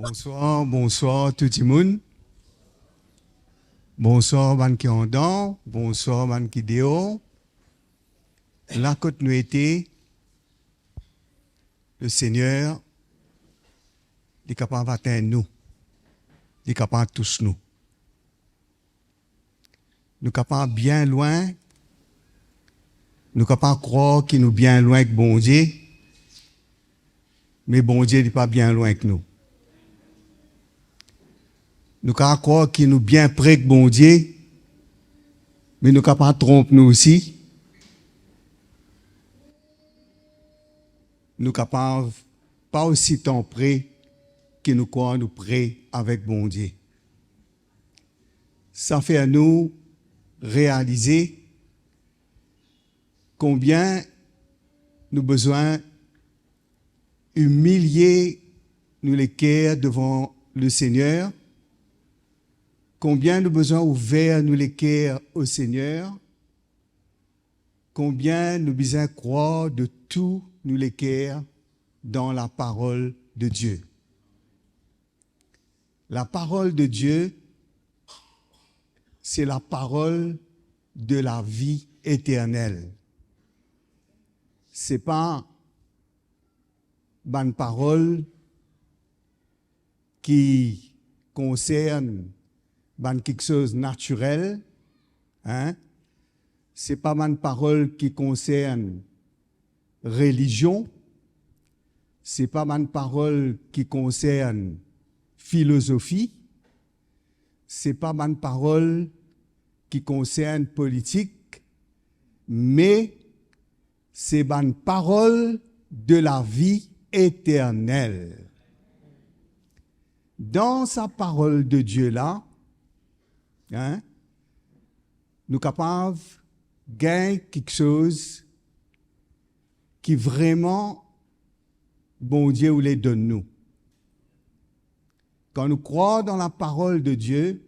Bonsoir, bonsoir tout le monde. Bonsoir, man qui en dedans. Bonsoir, man qui dehors. Là, quand nous étions, le Seigneur est capable d'atteindre nous. Il est capable de toucher nous. Nous sommes capables bien loin. Nous sommes capables de croire qu'il nous bien loin que bon Dieu. Mais bon Dieu n'est pas bien loin que nous. Nous sommes croire qu'il nous bien près que bon Dieu. Mais nous sommes capables de tromper nous aussi. Nous sommes capables pas aussi tant près que nous croyons nous près avec bon Dieu. Ça fait à nous réaliser combien nous avons besoin humilier nous les cœurs devant le Seigneur, combien nous avons besoin ouvrir nous les cœurs au Seigneur, combien nous avons besoin croire de tout nous les cœurs dans la parole de Dieu. La parole de Dieu, c'est la parole de la vie éternelle. Ce n'est pas une parole qui concerne quelque chose de naturel. Hein? Ce n'est pas une parole qui concerne religion. Ce n'est pas une parole qui concerne philosophie. Ce n'est pas une parole qui concerne politique, mais c'est une parole de la vie éternelle. Dans sa parole de Dieu-là, hein, nous sommes capables de gagner quelque chose qui vraiment, bon Dieu, nous les donne nous. Quand nous croyons dans la parole de Dieu,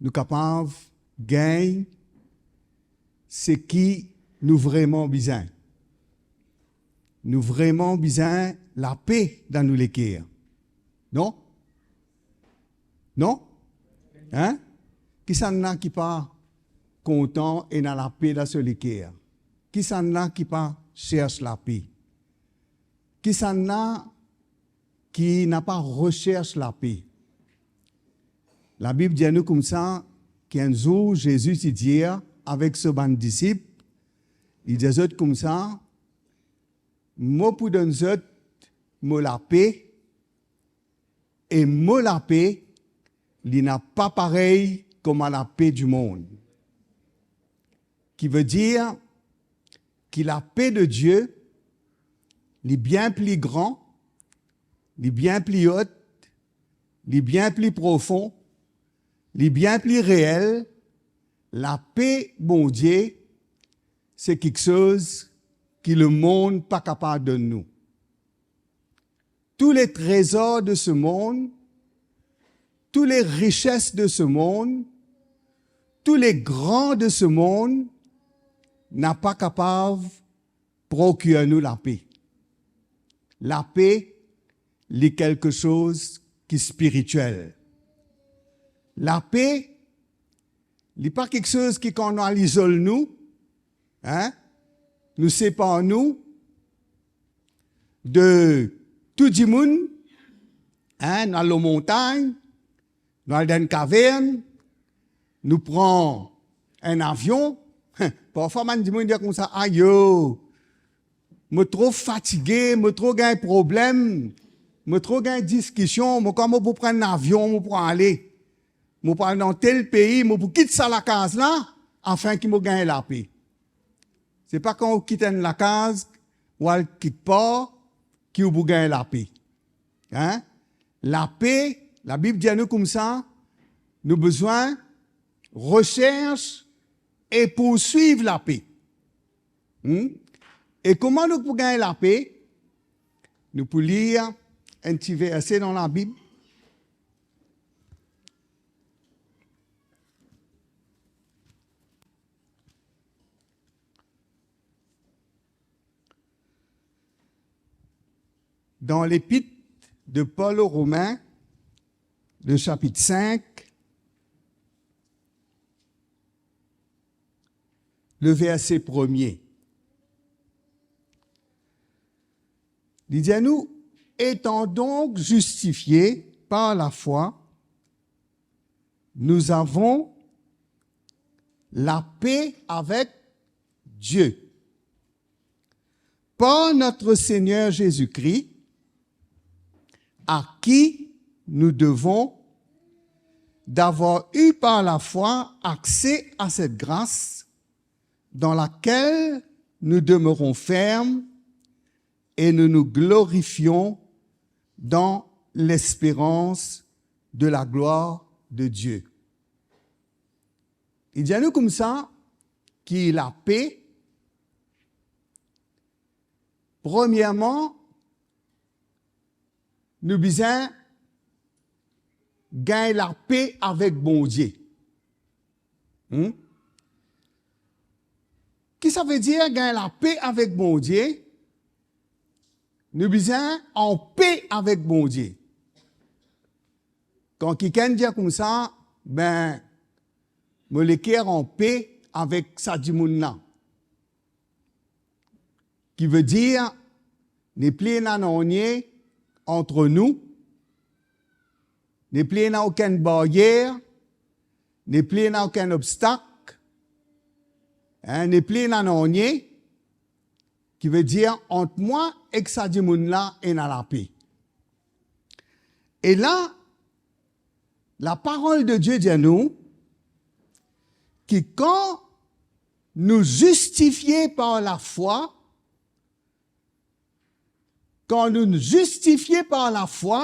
nous sommes capables de gagner ce qui nous vraiment besoin. Nous vraiment besoin la paix dans nos cœurs. Non? Non? Hein? Qui s'en a qui pas content et n'a la paix dans ce cœur? Qui s'en a qui pas cherche la paix? Qui s'en a qui n'a pas recherche la paix? La Bible dit à nous comme ça qu'un jour Jésus dit avec ce band disciple, il dit comme ça, moi pour donner moi la paix, et moi la paix, il n'a pas pareil comme à la paix du monde. Qui veut dire que la paix de Dieu, est bien plus grand, est bien plus haute, est bien plus profond, est bien plus réel. La paix, bon Dieu, c'est quelque chose que le monde n'est pas capable de nous. Tous les trésors de ce monde, toutes les richesses de ce monde, tous les grands de ce monde, n'est pas capable de procurer nous la paix. La paix est quelque chose qui est spirituel. La paix n'est pas quelque chose qui, quand on l'isole nous, hein, nous sépare nous de tout le monde, hein, dans la montagne, dans une caverne, nous prenons un avion. Parfois, man dit comme ça, aïe, je suis trop fatigué, je suis trop gain problème, je suis trop gain discussion, je comment pour prendre un avion, pour aller. Je pour aller dans tel pays, je pour quitter ça la case là, afin qu'il me gagne la paix. C'est pas quand on quitte la case, ou on quitte pas, qu'il vous gagne la paix. Hein? La paix, la Bible dit à nous comme ça, nous avons besoin, recherche et poursuivre la paix. Et comment nous pouvons gagner la paix? Nous pouvons lire un petit verset dans la Bible. Dans l'épître de Paul aux Romains, le chapitre 5, le verset 1er. Il dit à nous, étant donc justifiés par la foi, nous avons la paix avec Dieu. Par notre Seigneur Jésus-Christ, à qui nous devons d'avoir eu par la foi accès à cette grâce dans laquelle nous demeurons fermes et nous nous glorifions dans l'espérance de la gloire de Dieu. Il dit à nous comme ça qu'il a la paix. Premièrement, nous besoin gagner la paix avec bon Dieu. Qu'est-ce que ça veut dire gagner la paix avec bon Dieu? Nous besoin en paix avec bon Dieu. Quand quelqu'un dit comme ça, ben, me le cœur en paix avec sa dimouna. Qui veut dire, n'est plus nanonier entre nous, n'est plus aucune barrière, n'est plus aucun obstacle, n'est plus nanonier, qui veut dire entre moi et sa dimouna et dans la paix. Et là, la parole de Dieu dit à nous, que quand nous justifions par la foi,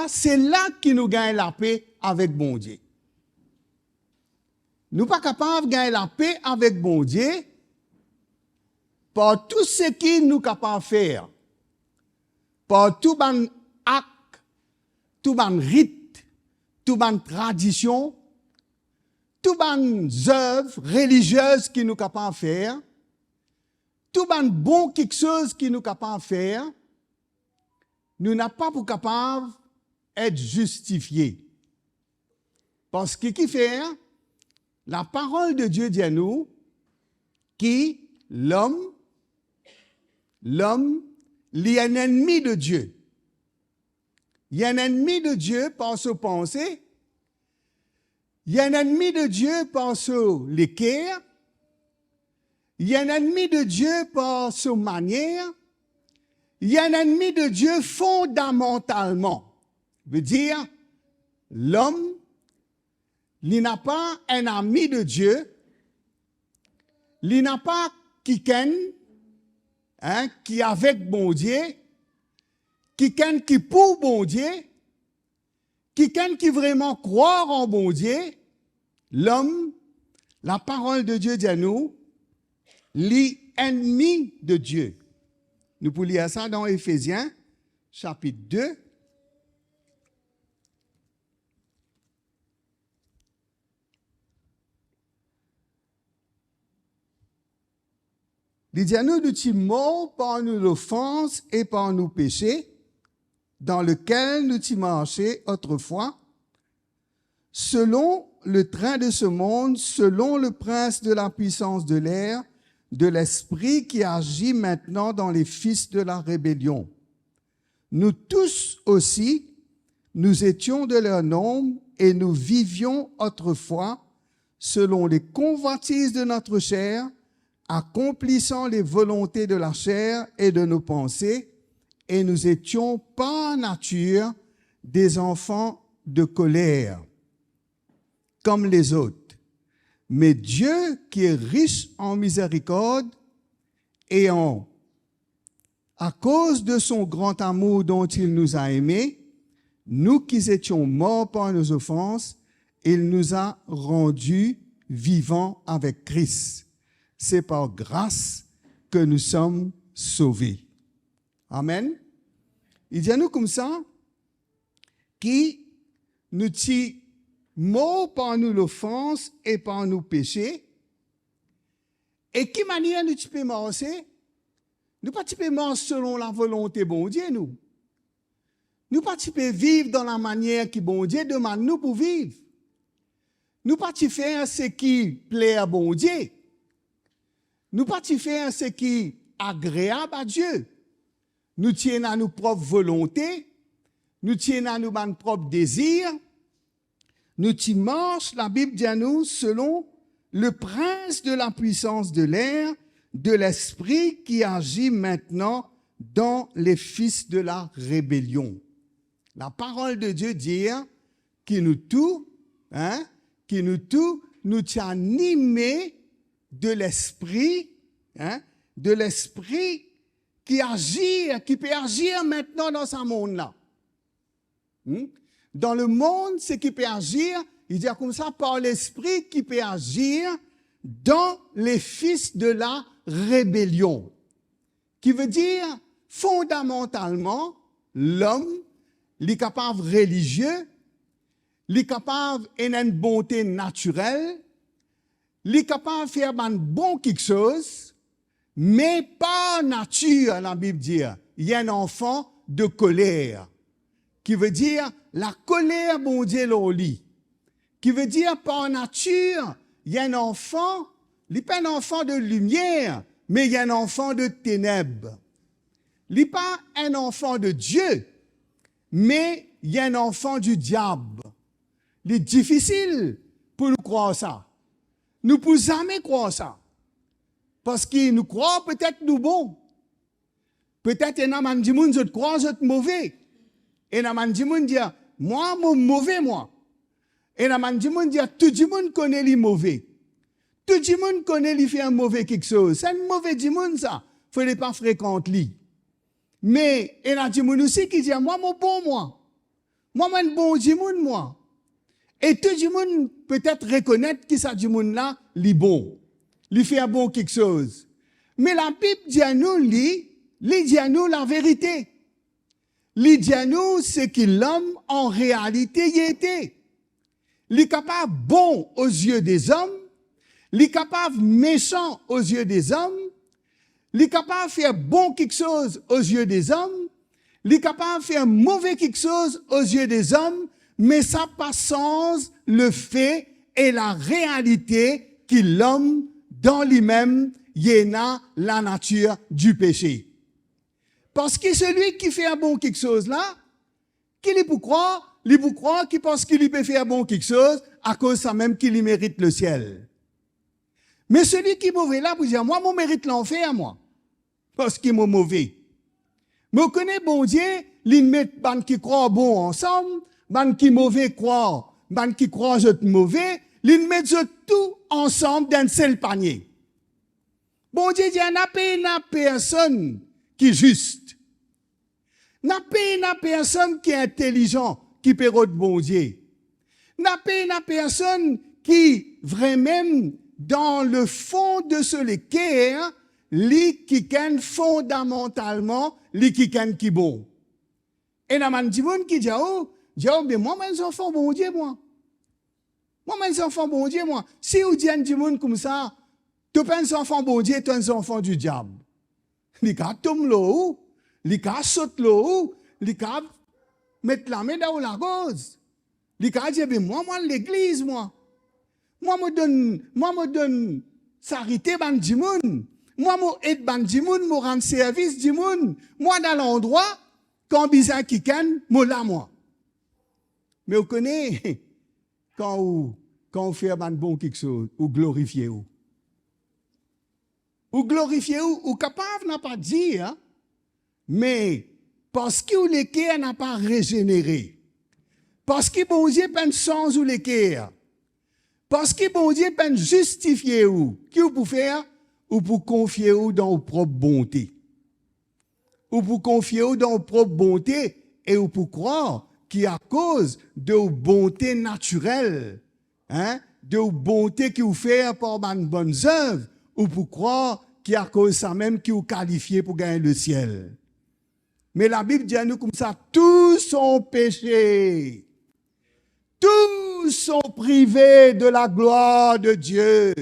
c'est là que nous gagnons la paix avec bon Dieu. Nous ne sommes pas capables de gagner la paix avec bon Dieu par tout ce qu'il nous est capable de faire, par tout ban acte, tout ban rite, tout ban tradition, tout ban œuvres religieuses qui nous est capable de faire, tout ban bon quelque chose qui nous est capable de faire, nous n'avons pas pour capable d'être justifiés. Parce que qui fait, la parole de Dieu dit à nous, qui l'homme, il est un ennemi de Dieu. Il est un ennemi de Dieu par ses pensées, il y a un ennemi de Dieu par son cœur, il y a un ennemi de Dieu par son manière, il y a un ennemi de Dieu fondamentalement. Veut dire, l'homme, il n'a pas un ami de Dieu, il n'a pas quelqu'un qui est avec bon Dieu, quelqu'un qui pour bon Dieu, quelqu'un qui vraiment croit en bon Dieu. L'homme, la parole de Dieu dit à nous, l'ennemi de Dieu. Nous pouvons lire ça dans Éphésiens, chapitre 2. Il dit à nous, nous sommes morts par nos offenses et par nos péchés, dans lequel nous sommes marchés autrefois, selon le train de ce monde, selon le prince de la puissance de l'air, de l'esprit qui agit maintenant dans les fils de la rébellion. Nous tous aussi, nous étions de leur nombre et nous vivions autrefois selon les convoitises de notre chair, accomplissant les volontés de la chair et de nos pensées, et nous étions par nature des enfants de colère, comme les autres. Mais Dieu, qui est riche en miséricorde et à cause de son grand amour dont il nous a aimés, nous qui étions morts par nos offenses, il nous a rendus vivants avec Christ. C'est par grâce que nous sommes sauvés. Amen. Il dit à nous comme ça, qui nous tient morts par nous l'offense et par nos péchés. Et qui manière nous peux marcher? Nous pas peux marcher selon la volonté bon Dieu, nous. nous pas vivre dans la manière qui bon Dieu demande nous pour vivre. Nous pas faire ce qui plaît à bon Dieu. Nous pas faire ce qui est agréable à Dieu. Nous tiens à nos propres volontés, nous tiens à nos propres désirs. Nous marchons, la Bible dit à nous, selon le prince de la puissance de l'air, de l'esprit qui agit maintenant dans les fils de la rébellion. La parole de Dieu dit qui nous tout, nous tient animés de l'esprit qui agit, qui peut agir maintenant dans ce monde-là. Dans le monde, ce qui peut agir, il dit comme ça, par l'esprit qui peut agir dans les fils de la rébellion. Qui veut dire, fondamentalement, l'homme, il est capable religieux, il est capable d'une bonté naturelle, il est capable de faire un bon quelque chose, mais par nature, la Bible dit, il y a un enfant de colère, qui veut dire la colère, bon Dieu, l'on lit, qui veut dire par nature, il y a un enfant, il n'est pas un enfant de lumière, mais il y a un enfant de ténèbres. Il n'est pas un enfant de Dieu, mais il y a un enfant du diable. Il est difficile pour nous croire ça. Nous ne pouvons jamais croire ça. Parce que nous croyons peut-être nous bons. Peut-être qu'il y a un qui nous croit que nous mauvais. Et il y a un qui nous dit, moi, je suis mauvais, moi. Et il y a un qui nous dit, tout le monde connaît les mauvais. Tout le monde connaît les faire mauvais quelque chose. C'est un mauvais du monde, ça. Il ne faut pas fréquenter lui. Mais il y a un qui aussi qui dit, moi, je suis bon, moi. Moi, je suis bon du monde, moi. Et tout le monde peut-être reconnaître que ça du monde là, il est bon. Il fait bon quelque chose. Mais la Bible dit à nous, il dit à nous la vérité. Il dit à nous ce que l'homme en réalité y était. Il est capable bon aux yeux des hommes, il est capable méchant aux yeux des hommes, il est capable de faire bon quelque chose aux yeux des hommes, il est capable de faire mauvais quelque chose aux yeux des hommes, mais ça passe sans le fait et la réalité que l'homme, dans lui-même, y a la nature du péché. Parce que celui qui fait un bon quelque chose là, qu'il est pour croire, qu'il pense qu'il peut faire bon quelque chose, à cause de ça même qu'il mérite le ciel. Mais celui qui est mauvais là, vous dire, moi, je mérite l'enfer, moi. Parce qu'il est mauvais. Mais on connaît bon Dieu, il met ban qui croient bon ensemble, ban qui mauvais croient, ban qui croient mauvais, il met tout ensemble dans un seul panier. Bon Dieu dit, il n'y a personne qui est juste. Il n'y a personne qui est intelligent, qui peut être bon Dieu. Il n'y a personne qui, vraiment, dans le fond de ce l'équerre, li qui ken fondamentalement, li qui ken qui bon. Et la man dit qui dit, mais moi, mes enfants, bon Dieu, moi. Moi, mes enfants, bon Dieu, moi. Si vous dites du monde comme ça, tu penses enfant bon Dieu, tu es un enfant du diable. Li ka tombe l'eau, li ka saute l'eau, li ka mettre la main dans la cause. Li ka dit, moi, l'église, moi. Moi, me donne charité ban du monde. Moi, je aide ban du monde, je rends service du monde. Moi, dans l'endroit, quand bizarre qui ken, moi. Mais vous connaissez, quand on fait un bon quelque chose, ou glorifiez ou. Ou glorifiez ou capable n'a pas dit, hein? Mais parce que l'équerre n'a pas régénéré. Parce que bon Dieu peine sans ou l'équerre. Parce que bon Dieu peine justifier ou. Qui vous pour faire? Ou pour confier ou dans vos propres bontés. Ou pour confier ou dans vos propres bontés et ou pour croire qu'à cause de vos bontés naturelles, hein, de vos bontés qui vous fait par une bonne œuvre, ou pour croire qu'à cause de ça même qui vous qualifiez pour gagner le ciel. Mais la Bible dit à nous comme ça, tous sont péchés. Tous sont privés de la gloire de Dieu.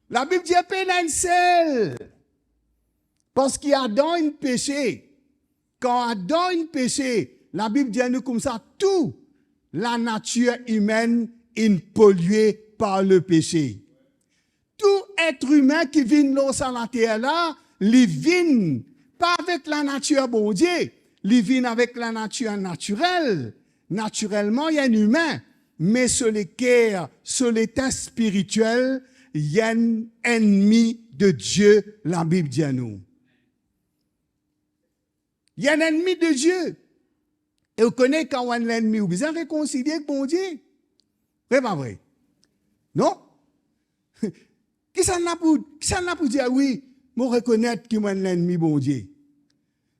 La Bible dit un seul. Parce qu'Adam a péché. Quand Adam a péché, La Bible dit à nous comme ça, tout la nature humaine est polluée par le péché. Tout être humain qui vient dans la terre là, il vient pas avec la nature bon Dieu, il vient avec la nature naturelle. Naturellement, il y a un humain, mais sur les cœurs, sur l'état spirituel, il y a un ennemi de Dieu, la Bible dit à nous. Il y a un ennemi de Dieu. Et vous connaissez quand on a un ennemi, vous besoin réconcilier avec bon Dieu. Vrai pas vrai? Non? Qui ça n'a pour dire oui, moi reconnaître que moi un ennemi bon Dieu?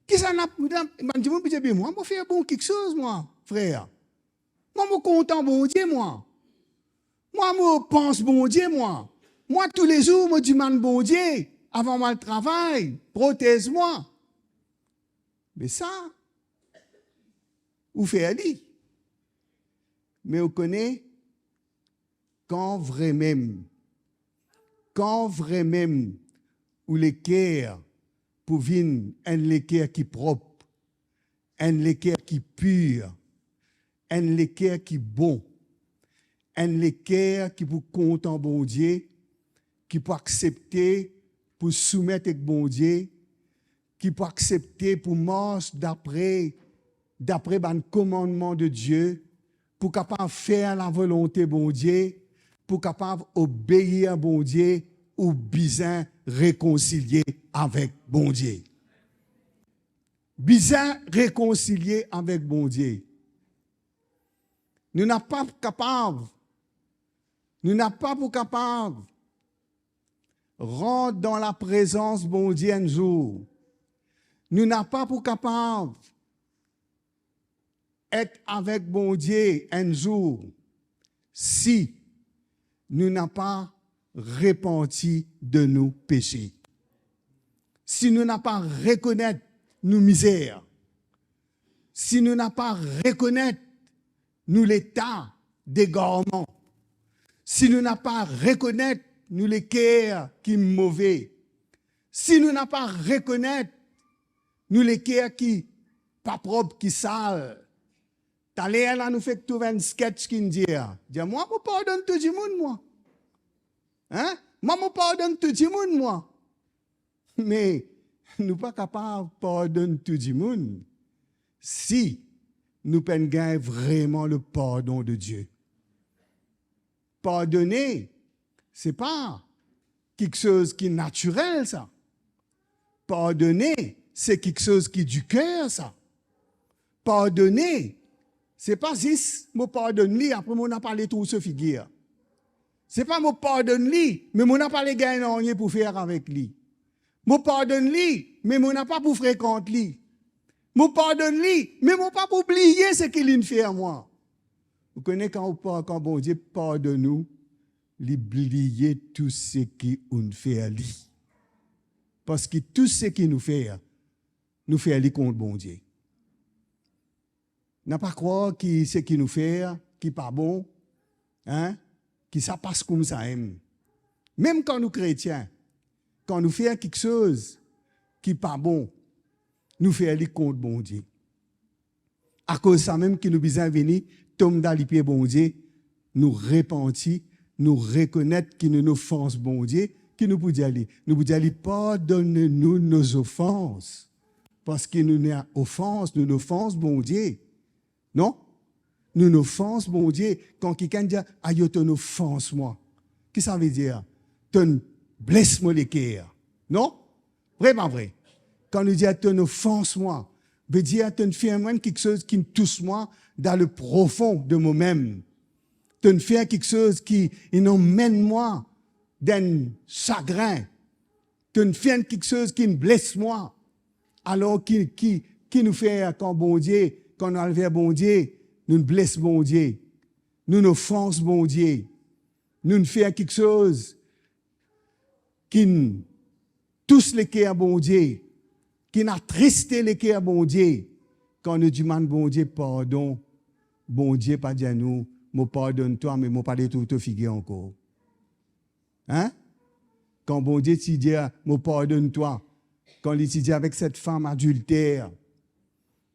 Qui ça n'a pour dire, moi, je fais bon quelque chose, moi, frère. Moi, je suis content bon Dieu, moi. Moi, je pense bon Dieu, moi. Moi, tous les jours, je demande bon Dieu, avant moi le travail, protège-moi. Mais ça, vous faites aller. Mais vous connaissez, quand vraiment, où les cœurs, pour venir, un cœur qui est propre, un cœur qui est pur, un cœur qui est bon, un cœur qui pour content bon Dieu, qui peut accepter pour soumettre avec bon Dieu, qui peut accepter pour marcher d'après le commandement de Dieu, pour capable faire la volonté bon Dieu, pour capable obéir à bon Dieu ou bien réconcilier avec bon Dieu. Bien réconcilier avec bon Dieu. Nous n'sommes pas capables rentrer dans la présence bon Dieu un jour. Nous n'sommes pas capables être avec bon Dieu un jour si nous n'avons pas repenti de nos péchés. Si nous n'avons pas reconnaître nos misères. Si nous n'avons pas reconnaître nous l'état d'égarement. Si nous n'avons pas reconnaître nous les cœurs qui sont mauvais. Si nous n'avons pas reconnaître nous les cœurs qui pas propres, qui sales. T'as l'air là, nous fait tout un sketch qui nous dit, moi, je pardonne tout le monde, moi. Hein? Moi, je pardonne tout le monde, moi. Mais, nous ne sommes pas capables de pardonner tout le monde si nous ne gagnons vraiment le pardon de Dieu. Pardonner, ce n'est pas quelque chose qui est naturel, ça. Pardonner, c'est quelque chose qui est du cœur, ça. Pardonner, ce n'est pas juste me pardonner, après on a parlé tout ce figure. Ce n'est pas me pardonner, mais on n'a pas les gagner pour faire avec lui. Me pardonner, mais on n'a pas pour fréquenter lui. Me pardonner, mais on n'a pas pour oublier ce qu'il fait à moi. Vous connaissez quand bon Dieu pardonne nous, il oublie tout ce qu'il fait à lui. Parce que tout ce qu'il nous fait à lui contre bon Dieu. N'a pas croire que ce qu'il nous fait, qui n'est pas bon, hein, qui ça passe comme ça. Même quand nous chrétiens, quand nous faisons quelque chose qui n'est pas bon, nous faisons aller contre bon Dieu. À cause de ça même que nous besoin venir, tomber dans les pieds bon Dieu, nous repentir, nous reconnaître que nous nous offensons bon Dieu, qui nous pouvons dire, pardonne-nous nos offenses. Parce que nous nous offensons bon Dieu. Non? Nous nous offensons bon Dieu. Quand quelqu'un dit, aïe, tu offenses moi. Qu'est-ce que ça veut dire? Tu blesses-moi les cœurs. Non? Vraiment vrai. Quand nous dit, tu offenses moi, veut dire, tu fais même quelque chose qui me touche moi dans le profond de moi-même. Tu fais quelque chose qui emmène moi d'un chagrin. Tu fais quelque chose qui me blesse moi. Alors, qui nous fait quand bon Dieu, quand nous enlevons bon Dieu, nous blessons bon Dieu. Nous nous offensons bon Dieu. Nous faisons quelque chose qui touche les cœurs bon Dieu, qui attriste les cœurs bon Dieu. Quand nous demandons bon Dieu pardon, bon Dieu pas dire nous, je pardonne toi, mais je ne pas de tout figure encore. Hein? Quand bon Dieu te dit, je pardonne toi, quand il te dit avec cette femme adultère,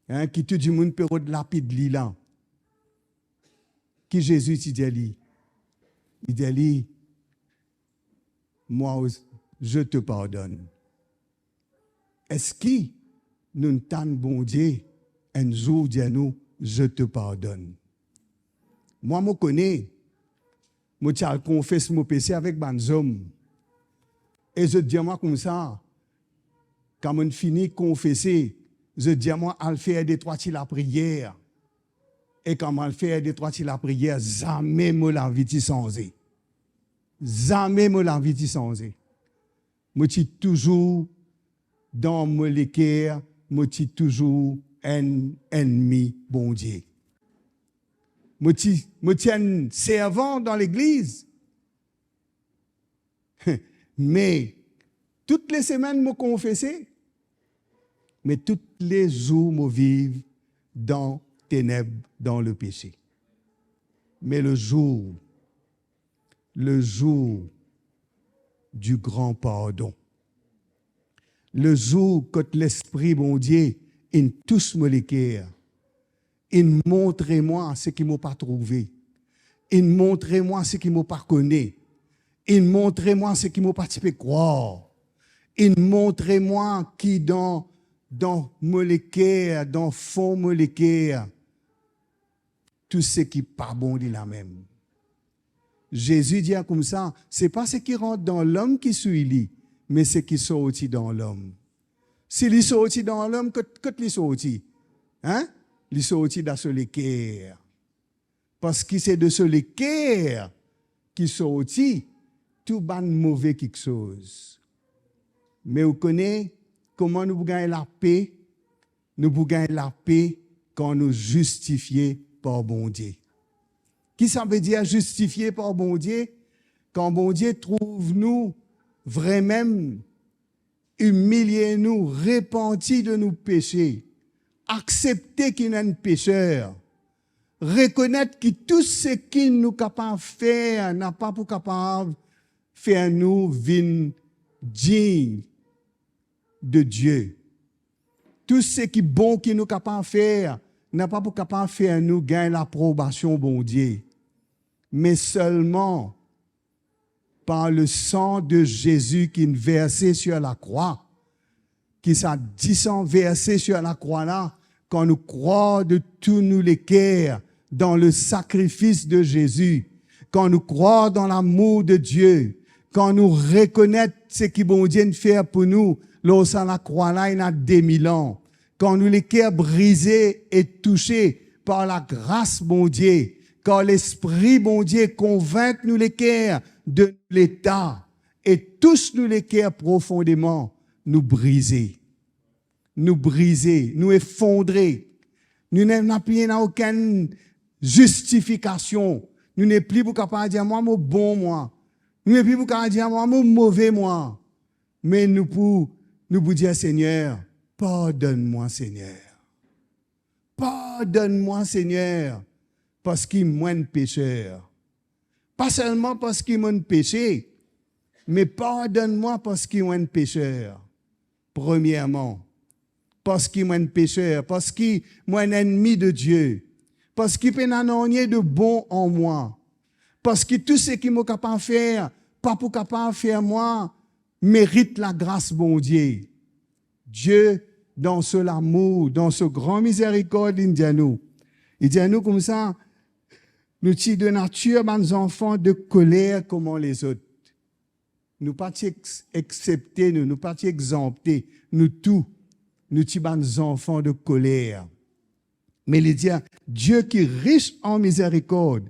Hein, qui tout le monde peut de lapide li là. Qui Jésus dit lui? Il dit lui, moi je te pardonne. Est-ce que nous t'en bon Dieu un jour dit nous je te pardonne? Moi je connais, je confesse mon péché avec mes hommes. Et je dis moi comme ça, quand on finit de confesser, je dis moi à faire des trois la prière. Et quand on fait des trois la prière, jamais me la vie changer. Jamais me la vie changer. Je suis toujours dans mon cœur, je suis toujours un ennemi bon Dieu. Je suis servant dans l'église. Mais toutes les semaines, je confesse. Mais tous les jours, je vis dans ténèbres, dans le péché. Mais le jour du grand pardon, le jour que l'Esprit, bon Dieu, il touche mon cœur, il montre-moi ce qu'il ne m'a pas trouvé, il montre-moi ce qu'il ne m'a pas connu, il montre-moi ce qu'il ne m'a pas pu croire, il montre-moi qui dans mon cœur, dans le fond mon cœur, tout ce qui n'est pas bon de la même. Jésus dit comme ça, ce n'est pas ce qui rentre dans l'homme qui suit lui, mais ce qui sortit dans l'homme. Si il sortit dans l'homme, que il sortit? Hein? Il sortit dans ce cœur. Parce que c'est de ce cœur qui sortit tout ban mauvais quelque chose. Mais vous connaissez comment nous gagnons la paix? Nous gagnons la paix quand nous justifions par bon Dieu. Qui ça veut dire justifier par bon Dieu? Quand bon Dieu trouve nous vraiment humilier nous, repentir de nos péchés, accepter qu'il est un pécheur, reconnaître que tout ce qu'il nous capable de faire n'a pas pour capable faire nous vivre dignes de Dieu. Tout ce qui est bon qu'il nous capable de faire n'a pas pour capable de faire nous gagner l'approbation bon Dieu, mais seulement par le sang de Jésus qui est versé sur la croix, qui s'est dit versé sur la croix là, quand nous croyons de tous nous les cœurs dans le sacrifice de Jésus, quand nous croyons dans l'amour de Dieu, quand nous reconnaissons ce que bon Dieu fait pour nous, lorsqu'à la croix là, il y a 2000 ans, quand nous les cœurs brisés et touchés par la grâce bon Dieu, quand l'Esprit bon Dieu convainc nous les cœurs de l'état et touche nous les cœurs profondément, nous briser, nous effondrer. Nous n'avons plus aucune justification. Nous n'avons plus pour capable dire moi, mon bon moi. Nous n'avons plus pour capable dire moi, mon mauvais moi. Mais nous pour dire Seigneur, pardonne-moi Seigneur. Pardonne-moi Seigneur, parce qu'il est moins pécheur. Pas seulement parce qu'il m'a péché, mais pardonne-moi parce qu'il est un pécheur. Premièrement, parce qu'il est un pécheur, parce qu'il est un ennemi de Dieu, parce qu'il peut n'en de bon en moi, parce que tout ce qu'il m'a capable de faire, pas pour capable de faire moi, mérite la grâce bon Dieu. Dieu, dans ce amour, dans ce grand miséricorde, il dit à nous comme ça, nous sommes de nature, nos enfants de colère comme les autres. Nous pas accepter, nous pas exempter, nous tous, nous sommes des enfants de colère. Mais il dit, Dieu qui est riche en miséricorde,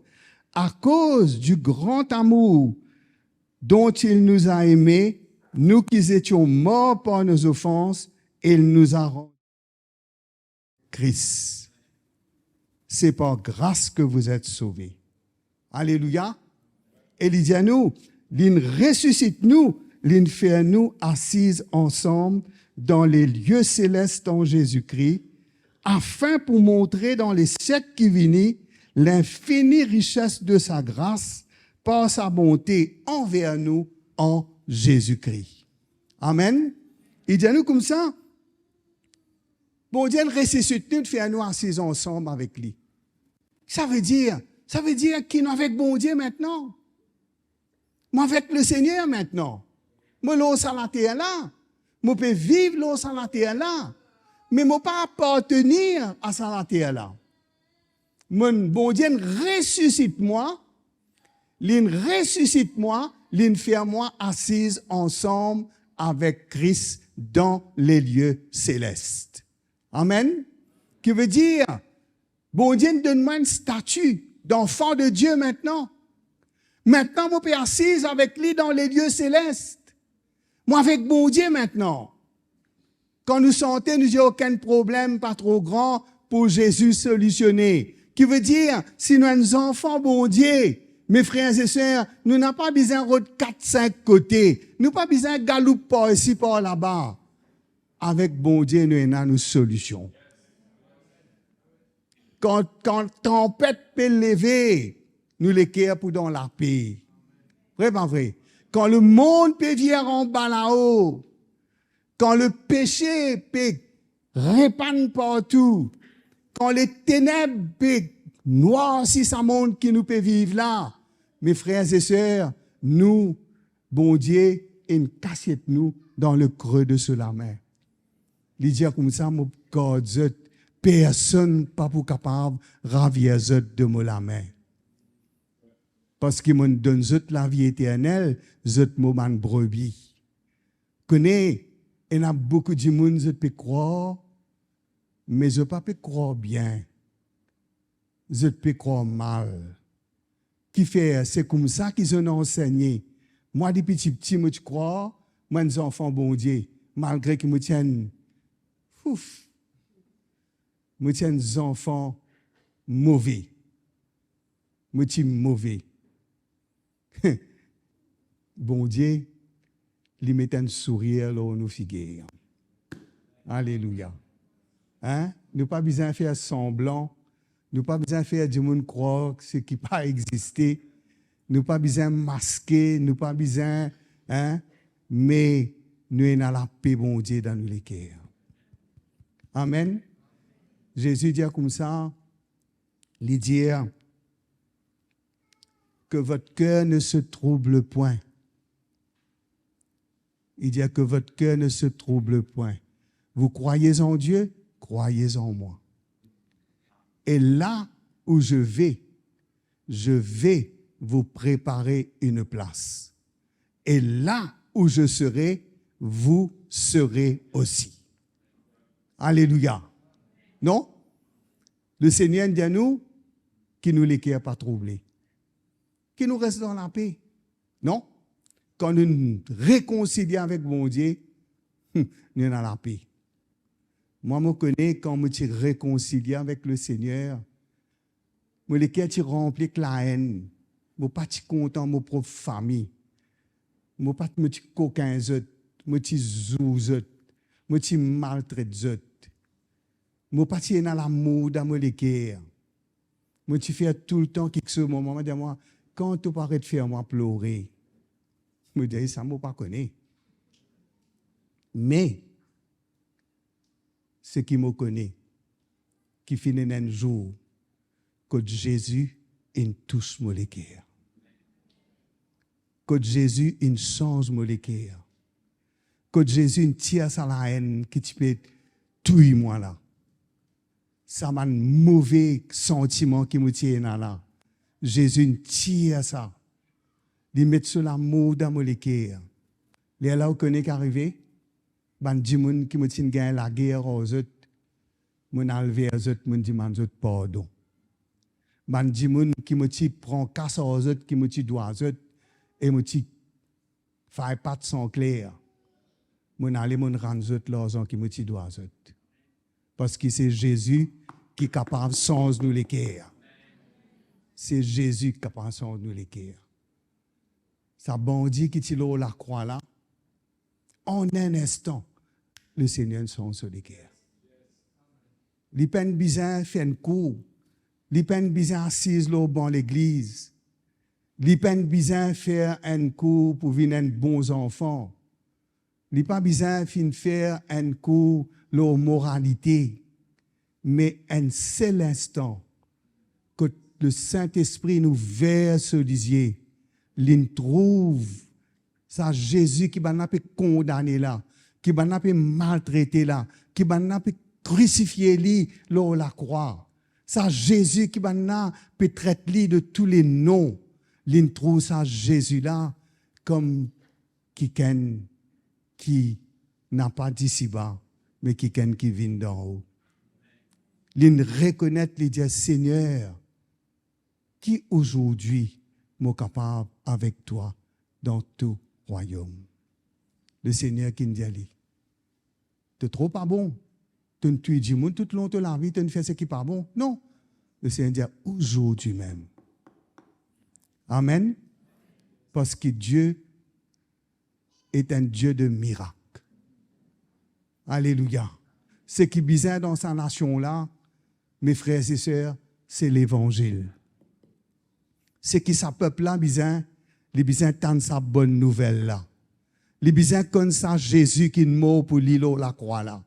à cause du grand amour dont il nous a aimés, nous qui étions morts par nos offenses, il nous a rendu Christ. C'est par grâce que vous êtes sauvés. Alléluia. Et il dit à nous, il ressuscite nous, il fait nous assises ensemble dans les lieux célestes en Jésus-Christ, afin pour montrer dans les siècles qui viennent l'infinie richesse de sa grâce par sa bonté envers nous en Jésus-Christ. Amen. Il dit à nous comme ça, Bon Dieu ressuscite nous, fait nous assis ensemble avec lui. Ça veut dire qu'il est avec bon Dieu maintenant. Moi avec le Seigneur maintenant. Moi l'eau sur la terre là. Moi peux vivre l'eau sur la terre là. Mais moi pas appartenir à la terre là. Mon bon Dieu ressuscite moi. Il ressuscite moi, il fait moi assise ensemble avec Christ dans les lieux célestes. Amen. Qui veut dire, bon Dieu donne-moi un statut d'enfant de Dieu maintenant. Maintenant, moi, je suis assise avec lui dans les lieux célestes. Moi, avec bon Dieu maintenant. Quand nous sentons, nous n'avons aucun problème, pas trop grand, pour Jésus solutionner. Qui veut dire, si nous sommes enfants, bon Dieu, mes frères et sœurs, nous n'avons pas besoin de 4-5 côtés. Nous n'avons pas besoin de galouper par ici, par là-bas. Avec bon Dieu, nous avons une solution. Quand tempête peut lever, nous l'équerre pour dans la paix. Vrai, pas vrai? Quand le monde peut venir en bas là-haut, quand le péché peut répandre partout, quand les ténèbres peuvent noircir ce monde qui nous peut vivre là, mes frères et sœurs, nous, bon Dieu, une cassette nous dans le creux de cela main. Il dit comme ça, mon God, personne pas pour capable ravir de moi la main. Parce qu'il me donne la vie éternelle, zot moment brebis. Connais, il y a beaucoup de monde qui peut croire, mais je ne peux pas croire bien. Je peux croire mal. Qui fait, c'est comme ça qu'ils ont enseigné. Moi, depuis petit, je crois, moi, les enfants, bon Dieu, malgré qu'ils me tiennent, ouf, me tiennent des enfants mauvais. Me tiennent mauvais. Bon Dieu, il met un sourire là où nous figurons. Alléluia. Hein? Nous pas besoin de faire semblant. Nous pas besoin de faire du monde croire ce qui n'a pas existé. Nous pas besoin de masquer. Nous pas besoin, hein? Mais nous avons la paix, bon Dieu, dans nos cœurs. Amen. Jésus dit comme ça, il dit que votre cœur ne se trouble point. Il dit que votre cœur ne se trouble point. Vous croyez en Dieu, croyez en moi. Et là où je vais vous préparer une place. Et là où je serai, vous serez aussi. Alléluia. Non? Le Seigneur dit à nous qu'il nous laisse pas troubler. Qu'il nous reste dans la paix. Non? Quand nous nous réconcilions avec mon Dieu, nous sommes dans la paix. Moi, je connais quand je suis réconcilié avec le Seigneur, je suis rempli de la haine. Je ne suis pas content de ma propre famille. Je ne suis pas coquin, je suis zouzot, je suis maltraité. Je ne suis pas dans l'amour dans mon cœur. Je suis fait tout le temps quelque chose. Moment, je dis moi, quand tu paraît de faire moi pleurer, je me dis, ça ne m'a pas connu. Mais, ce qui me connaît, qui finit un jour, que Jésus, il touche mon cœur. Que Jésus, il change mon cœur. Que Jésus, il tire sa la haine qui peut tuer moi là. Ça m'a un mauvais sentiment qui me tient là. Jésus, il tire ça. Il met sur l'amour dans mon cœur. Les là où connaît qu'arrivé, ban di moun qui me tient gagner la guerre aux autres, mon enlever aux autres, mon demande aux autres pardon. Ban di moun qui me tient prend casse aux autres, qui me tient doigt aux autres, et me tient fait pas de son clair. Mon aller mon rendre aux autres l'argent qui me tient doigt aux autres. Parce que c'est Jésus qui est capable de changer nous les cœurs. C'est Jésus qui est capable de changer nous les cœurs. Ça bandit qui tire la croix là. En un instant, le Seigneur change sur les cœurs. Les peines bizarres font un coup. Les peines bizarres assises au banc de l'église. Les peines bizarres faire un coup pour venir un bons enfants. Les pas bizarres faire un coup leur moralité. mais un seul instant que le Saint-Esprit nous verse lisier, l'in trouve ça Jésus qui va nous condamner là, qui va nous maltraiter là, qui va nous crucifier lui là la croix. Ça Jésus qui va nous traiter lui de tous les noms. L'in trouve ça Jésus là comme quelqu'un qui n'a pas d'ici-bas, mais quelqu'un qui vient d'en haut. L'in reconnaître, les dire Seigneur, qui aujourd'hui m'est capable avec toi dans tout royaume. Le Seigneur qui nous dit, tu n'es trop pas bon. Tu ne tues du monde tout le long de la vie, tu ne fais ce qui n'est pas bon. Non. Le Seigneur dit aujourd'hui même. Amen. Parce que Dieu est un Dieu de miracles. Alléluia. Ce qui est bizarre dans sa nation-là, mes frères et sœurs, c'est l'évangile. Ce qui sa peuple-là, bizarre, les bizarres tendent sa bonne nouvelle-là. Les bizarres comme ça, Jésus qui est mort pour l'îlot la croix-là.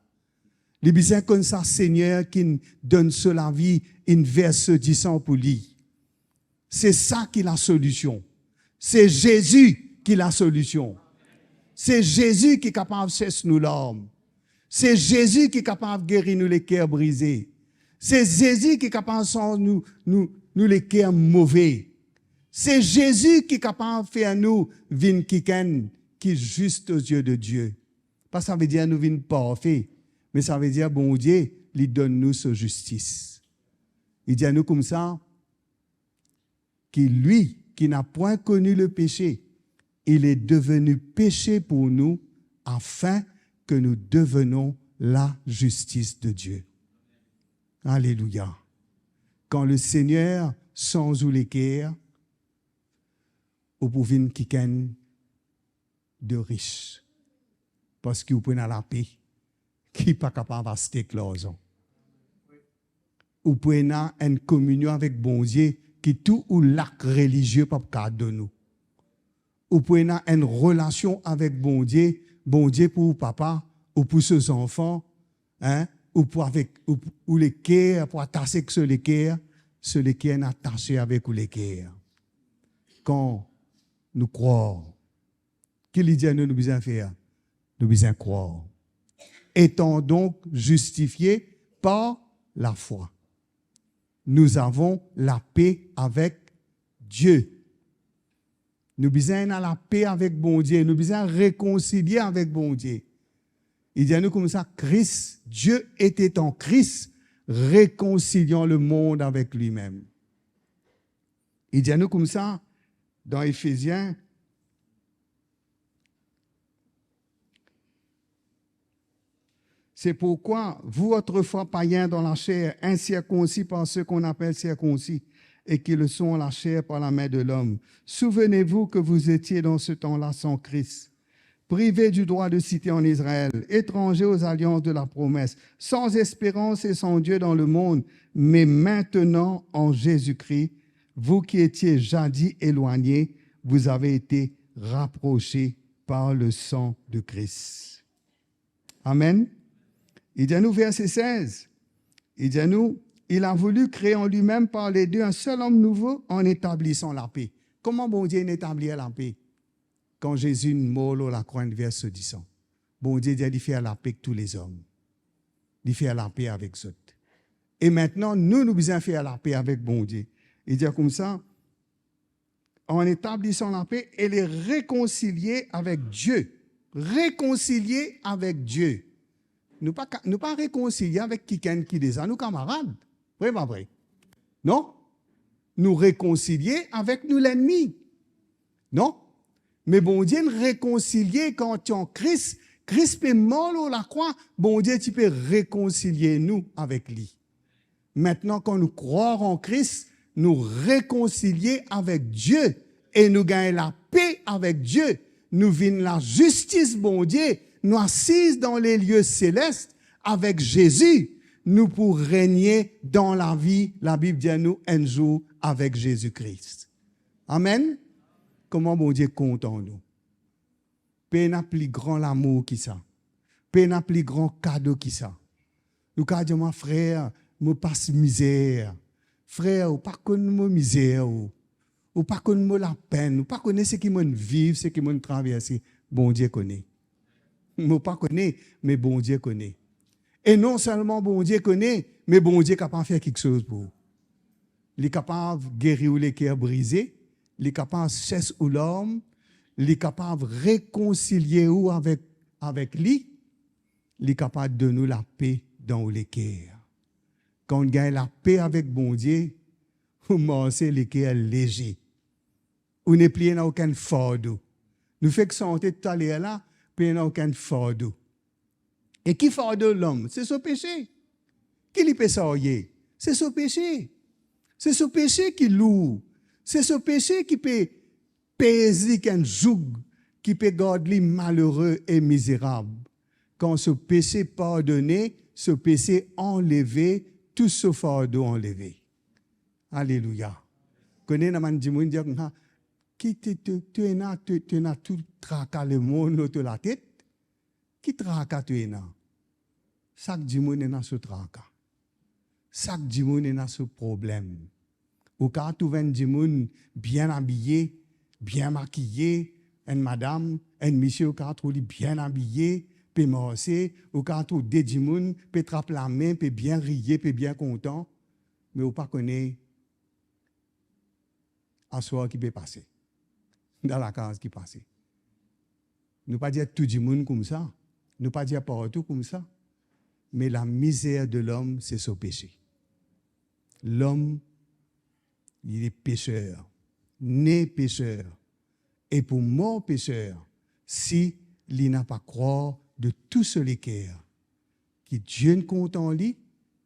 Les bizarres comme ça, Seigneur qui donne sur la vie, une verse du sang pour lui. C'est ça qui est la solution. C'est Jésus qui est la solution. C'est Jésus qui est capable de cesser nous l'âme. C'est Jésus qui est capable de guérir nous les cœurs brisés. C'est Jésus qui est capable de nous les cœurs mauvais. C'est Jésus qui est capable de faire nous vin quelqu'un qui est juste aux yeux de Dieu. Pas ça veut dire nous vin parfaits, mais ça veut dire bon Dieu, il donne nous sa justice. Il dit à nous comme ça, que lui qui n'a point connu le péché, il est devenu péché pour nous afin que nous devenions la justice de Dieu. Alléluia. Quand le Seigneur sans ou l'équerre, vous pouvez quelqu'un de riche. Parce que vous prenez la paix, qui n'est pas capable de se éclore. Vous prenez une communion avec bon Dieu, qui tout ou l'acte religieux pas de nous. Vous prenez une relation avec bon Dieu pour papa, ou pour ses enfants, hein, ou pour les cœurs, pour attacher sur les cœurs attaché avec les cœurs. Quand nous croyons, qu'il dit à nous besoin faire? Nous besoin croire. Étant donc justifiés par la foi, nous avons la paix avec Dieu. Nous besoin la paix avec bon Dieu. Nous besoin réconcilier avec bon Dieu. Il dit à nous comme ça, Christ, Dieu était en Christ, réconciliant le monde avec lui-même. Il dit à nous comme ça, dans Éphésiens, c'est pourquoi, vous autrefois païens dans la chair, incirconcis par ceux qu'on appelle circoncis, et qui le sont en la chair par la main de l'homme. Souvenez-vous que vous étiez dans ce temps-là sans Christ, privés du droit de cité en Israël, étrangers aux alliances de la promesse, sans espérance et sans Dieu dans le monde, mais maintenant en Jésus-Christ, vous qui étiez jadis éloignés, vous avez été rapprochés par le sang de Christ. Amen. Il dit à nous, verset 16, il dit à nous, il a voulu créer en lui-même par les deux un seul homme nouveau en établissant la paix. Comment bon Dieu établit la paix? Quand Jésus mort la croix, verset 10. Bon Dieu dit qu'il fait la paix avec tous les hommes. Il fait la paix avec eux. Et maintenant, nous devons faire la paix avec bon Dieu. Il dit comme ça, en établissant la paix, elle est réconciliée avec Dieu. Réconciliée avec Dieu. Nous ne pas réconcilier avec quelqu'un qui est nos camarades. Vrai, pas vrai? Non? Nous réconcilier avec nous l'ennemi. Non? Mais bon Dieu nous réconcilier quand tu es en Christ. Christ est mort à la croix. Bon Dieu, tu peux réconcilier nous avec lui. Maintenant, quand nous croyons en Christ, nous réconcilier avec Dieu et nous gagnons la paix avec Dieu. Nous vîmes la justice, bon Dieu, nous assises dans les lieux célestes avec Jésus. Nous pour régner dans la vie, la Bible dit à nous, un jour avec Jésus-Christ. Amen. Comment bon Dieu compte en nous? Peu n'a plus grand l'amour qui ça. Peu n'a plus grand cadeau qui ça. Nous avons dit, mon frère, me passe misère. Frère, ou pas connaître mon misère, ou pas connaître la peine, ou pas connaître ce qui m'ont vivre, ce qui m'ont traversé. Bon Dieu connaît. Moi pas connaît, mais bon Dieu connaît. Et non seulement bon Dieu connaît, mais bon Dieu est capable de faire quelque chose pour vous. Il est capable de guérir les cœurs brisés, il est capable de cesser l'homme, il est capable de réconcilier ou avec lui, il est capable de donner la paix dans les cœurs. Quand on gagne la paix avec bon Dieu, vous mangez les cœurs légers. Vous n'êtes plus dans aucun fardeau. Nous faisons que santé tout à l'heure là, puis dans aucun fardeau. Et qui fardeau l'homme? C'est son péché. Qui lui peut sortir? C'est son péché. C'est ce péché qui lourd. C'est ce péché qui peut peser qu'un joug, qui peut garder malheureux et misérable. Quand ce péché pardonné, ce péché enlevé, tout ce fardeau enlevé. Alléluia. Connais la man dit qui tu es tout traca le monde autour de la tête. Qui traca tu es là? Chaque dimanche est dans ce traca. Chaque dimanche est dans ce problème. Ou quand tu viens dimanche bien habillé, bien maquillé, une madame, un monsieur quand tu bien habillé, puis marcher, ou quand tu des dimanche, puis trappe la main, puis bien rier, puis bien content, mais ou pas connaît à soir qui peut passer dans la case qui passe. Nous pas dire tout le monde comme ça, nous pas dire partout comme ça, mais la misère de l'homme, c'est son péché. L'homme, il est pécheur, né pécheur, et pour mort pécheur, si il n'a pas croire de tout ce cœur, que Dieu ne compte en lui,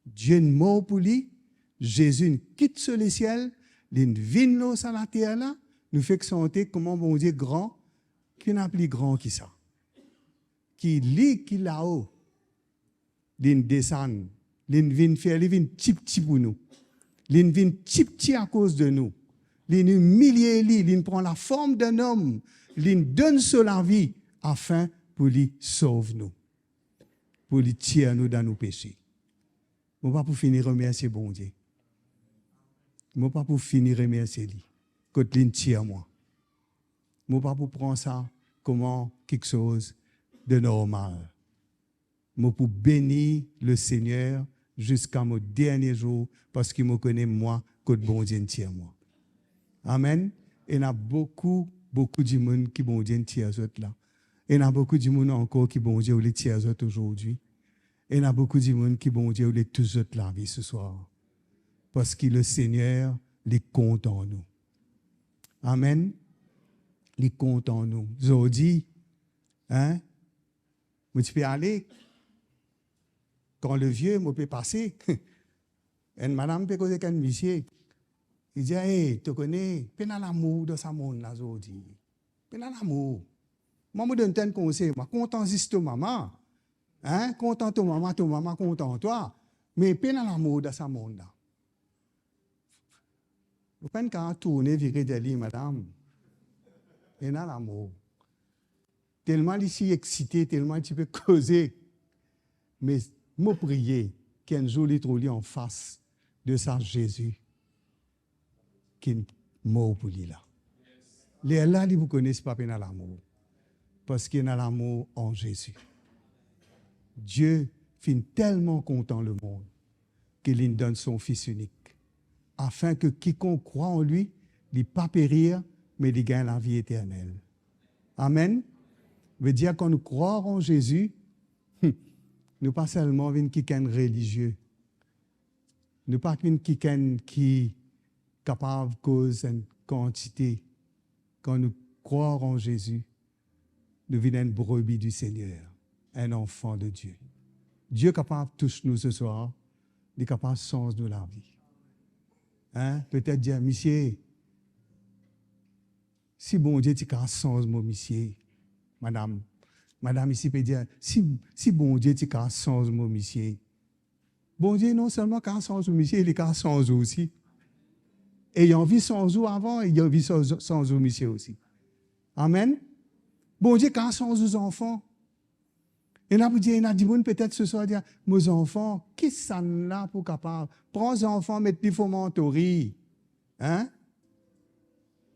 Dieu ne mort pour lui, Jésus ne quitte sur le ciel, il ne vient sur la terre là, nous fait que sentir comment bon Dieu grand, qui n'a plus grand que ça. Qui lit, qui là-haut, il descend, il vient faire, il vient petit pour nous. Il vient petit à cause de nous. Il humilie, il prend la forme d'un homme, il donne sur la vie afin pour lui sauver nous, pour lui tirer nous dans nos péchés. Je ne vais pas pour finir remercier bon Dieu. Je ne vais pas pour finir remercier lui. Quand il tire moi. Je ne vais pas pour prendre ça comme quelque chose de normal. Je vais pour bénir le Seigneur jusqu'à mon dernier jour parce qu'il me connaît moi quand bon Dieu tire moi. Amen. Et il y a beaucoup de monde qui bon Dieu tire autres là. Et il y a beaucoup de monde encore qui bon Dieu les tire autres aujourd'hui. Et il y a beaucoup de monde qui bon Dieu les tous autres la vie ce soir. Parce que le Seigneur les compte en nous. Amen. Les compte en nous. Aujourd'hui, hein, tu peux aller, quand le vieux me peut passer, une madame peut causer avec un monsieur. Il dit, hey, tu connais, tu as l'amour dans ce monde-là aujourd'hui. Tu as l'amour. Moi, je donne un conseil. Moi, content juste ton maman. Hein? Content ton maman content toi. Mais tu as l'amour dans ce monde-là. Vous ne pouvez pas tourner, virer de lui, madame. Tu as l'amour. Tellement ici excité, tellement tu peux causer. Mais me prier qu'un jour il trouve en face de ça Jésus qui est mort pour lui là. Les là, ils vous connaissent pas dans l'amour. Parce qu'il y a l'amour en Jésus. Dieu finit tellement content le monde qu'il donne son Fils unique. Afin que quiconque croit en lui, il ne pas périr, mais il gagne la vie éternelle. Amen. Veut dire quand nous croyons en Jésus, nous pas seulement quelqu'un religieux. Nous pas quelqu'un qui est capable de causer une quantité. Quand nous croyons en Jésus, nous venons une brebis du Seigneur, un enfant de Dieu. Dieu est capable de toucher nous ce soir, il est capable de changer nous la vie. Hein? Peut-être dire, monsieur, si bon Dieu tu as changer mon monsieur, madame ici peut dire, si bon Dieu tu as changer mon monsieur, bon Dieu non seulement quand changer mon monsieur, il est changer aussi. Et il a envie sans vous avant, et il a envie sans vous monsieur aussi. Amen. Bon Dieu quand changer aux enfants. Et on a dit, peut-être ce soir, dire, mes enfants, qui sont là pour capable? Prends les enfants, mettez-les au mentori. Hein?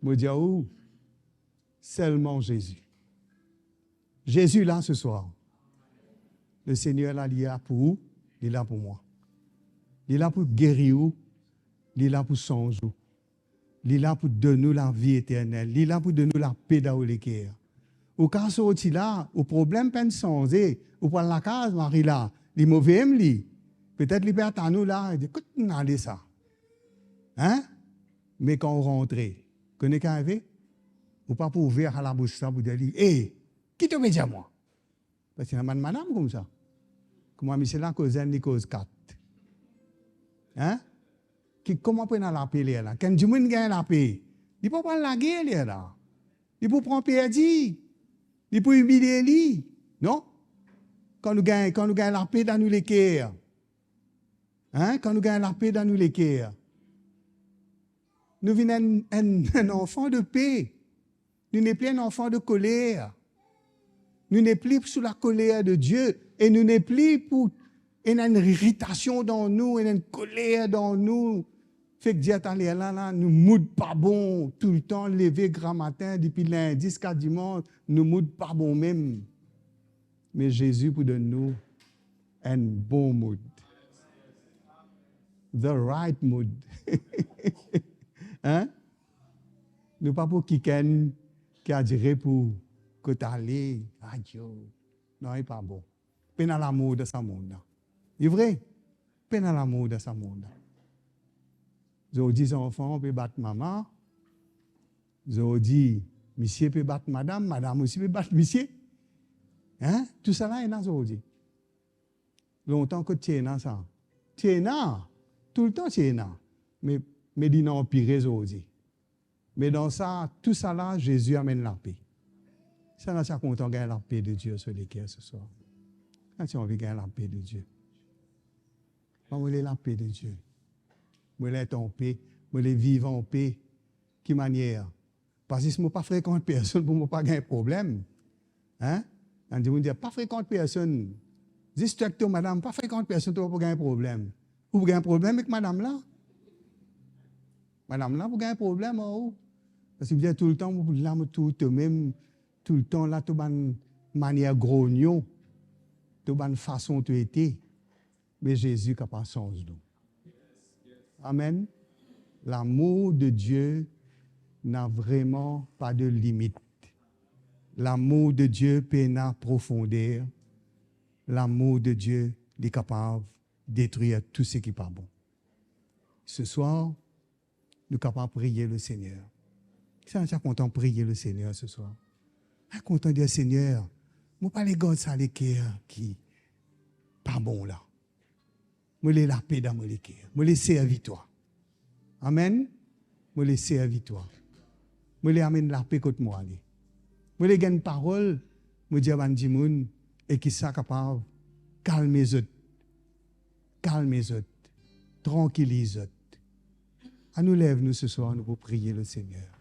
Moi, dis, où? Seulement Jésus. Jésus là ce soir. Le Seigneur là, il est là pour vous, il est là pour moi. Il est là pour guérir vous, il est là pour changer vous. Il est là pour donner la vie éternelle. Il est là pour donner la paix dans le cœur. Au cas où tu là, au problème peine changer, ou pour la case, Marie là, les mauvais me peut-être les pères à nous là, ils disent, écoute, on a allé ça. Hein? Mais quand on rentre, connaissez qu'à arriver? Ou pas pour ouvrir à la bouche ça pour dire, hé, qui te met dire moi? Parce qu'il y a une madame comme ça. Comment monsieur là, cause 1, cause 4. Hein? Comment prendre la paix là? Quand du monde gagne la paix, il ne peut pas prendre la guerre là. Il peut prendre perdu. Il peut humilier lui. Non? Quand nous gagnons la paix dans nous les cœurs. Hein? Quand nous gagnons la paix dans nous les cœurs. Nous venons un enfant de paix. Nous n'est plus un enfant de colère. Nous n'est plus sous la colère de Dieu. Et nous n'est plus pour une irritation dans nous, une colère dans nous. Fait que Dieu là, nous moudons pas bon tout le temps, lever grand matin, depuis lundi jusqu'à dimanche, nous moudons pas bon même. Mais Jésus pour donner nous un bon mood. The right mood. Hein? Nous pas pour quelqu'un qui a dit pour que tu allé, adieu. Non, il n'est pas bon. Peine à l'amour de ce monde. C'est vrai? Peine à l'amour de ce monde. J'ai dit, enfants peut battre maman. J'ai dit, monsieur peut battre madame, madame aussi peut battre monsieur. Hein? Tout ça là, il y a aujourd'hui. Longtemps que tu es là, ça. Tu es là. Tout le temps, tu es là. Mais dis non, pire aujourd'hui. Mais dans ça, tout ça là, Jésus amène la paix. Ça là, c'est content de gagner la paix de Dieu sur les cœurs ce soir. Quand tu as envie de gagner la paix de Dieu. Moi, je veux la paix de Dieu. Je veux être en paix. Je veux vivre en paix. Quelle manière? Parce que si je ne pas fréquente personne, pour ne pas gagner un problème. Hein? On dit, pas fréquente personne. Dis strictement, madame, pas fréquente personne, pour gagner un problème. Vous avez un problème avec madame là? Madame là, vous avez un problème en haut. Parce que vous êtes tout le temps, vous là, tout le temps, là, tout une manière grognon, tout une façon de être. Mais Jésus est capable de changer nous. Amen. L'amour de Dieu n'a vraiment pas de limite. L'amour de Dieu peut en profondeur. L'amour de Dieu est capable de détruire tout ce qui n'est pas bon. Ce soir, nous sommes capables de prier le Seigneur. Si on est content de prier le Seigneur ce soir. On est content de dire, Seigneur, je ne pas les gars ça les cœurs qui pas bon là. Je les la paix dans mon cœur. Je les servir toi. Amen. Je les servir toi. Je les amène la paix contre moi. Je les gagne parole. Je dis à Bandimoun et qui sont capables de calmer les autres. Calmer les autres. Tranquilliser les autres. À nous lève nous ce soir, nous pour prier le Seigneur.